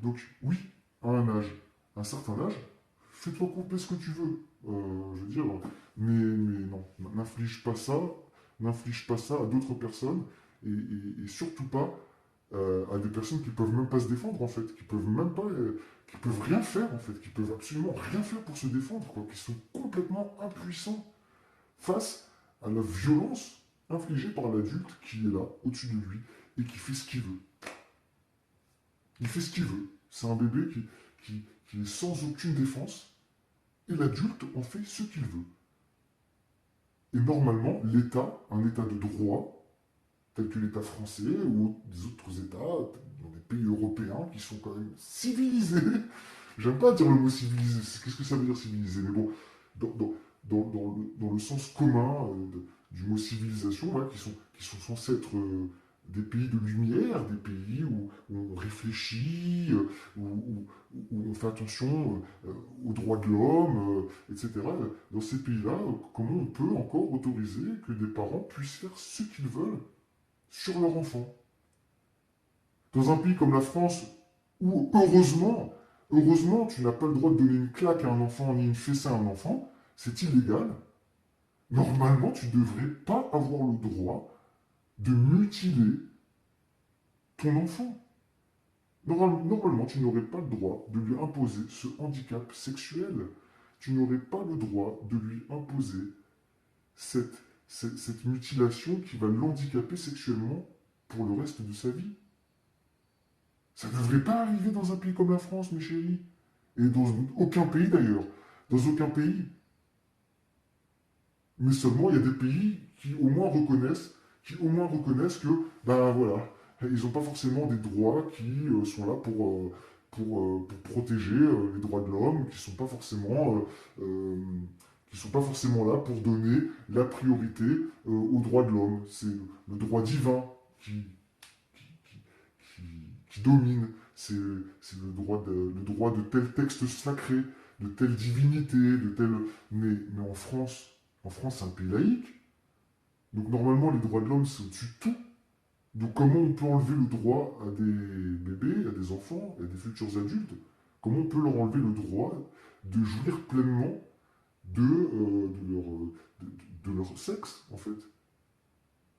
Donc oui, à un certain âge, fais-toi couper ce que tu veux. Je veux dire, mais non, n'inflige pas ça à d'autres personnes et surtout pas à des personnes qui peuvent même pas se défendre en fait, qui peuvent même pas, qui peuvent rien faire en fait, qui peuvent absolument rien faire pour se défendre, quoi, qui sont complètement impuissants face à la violence infligée par l'adulte qui est là, au-dessus de lui, et qui fait ce qu'il veut. Il fait ce qu'il veut. C'est un bébé qui est sans aucune défense, et l'adulte en fait ce qu'il veut. Et normalement, l'État, un État de droit, tel que l'État français ou des autres États, dans des pays européens qui sont quand même civilisés, j'aime pas dire le mot civilisé, qu'est-ce que ça veut dire civilisé, mais bon, dans, dans, dans le sens commun du mot civilisation, là, qui sont censés être des pays de lumière, des pays où on réfléchit, où on fait attention aux droits de l'homme, etc. Dans ces pays-là, comment on peut encore autoriser que des parents puissent faire ce qu'ils veulent sur leur enfant? Dans un pays comme la France, où heureusement, tu n'as pas le droit de donner une claque à un enfant ni une fessée à un enfant, c'est illégal. Normalement, tu ne devrais pas avoir le droit de mutiler ton enfant. Normalement, tu n'aurais pas le droit de lui imposer ce handicap sexuel. Tu n'aurais pas le droit de lui imposer cette, cette mutilation qui va l'handicaper sexuellement pour le reste de sa vie. Ça ne devrait pas arriver dans un pays comme la France, mes chéris. Et dans aucun pays d'ailleurs. Dans aucun pays. Mais seulement, il y a des pays qui au moins reconnaissent que, ben voilà, ils n'ont pas forcément des droits qui sont là pour protéger les droits de l'homme, qui sont pas forcément là pour donner la priorité aux droits de l'homme. C'est le droit divin qui domine. C'est le droit de tel texte sacré, de telle divinité, de tel. Mais en France, c'est un pays laïque. Donc normalement, les droits de l'homme, c'est au-dessus de tout. Donc comment on peut enlever le droit à des bébés, à des enfants, à des futurs adultes? Comment on peut leur enlever le droit de jouir pleinement de leur sexe, en fait?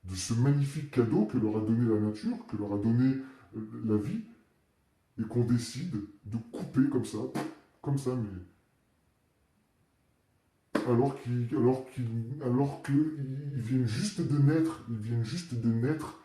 De ce magnifique cadeau que leur a donné la nature, que leur a donné la vie, et qu'on décide de couper comme ça, mais alors qu'ils viennent juste de naître, ils viennent juste de naître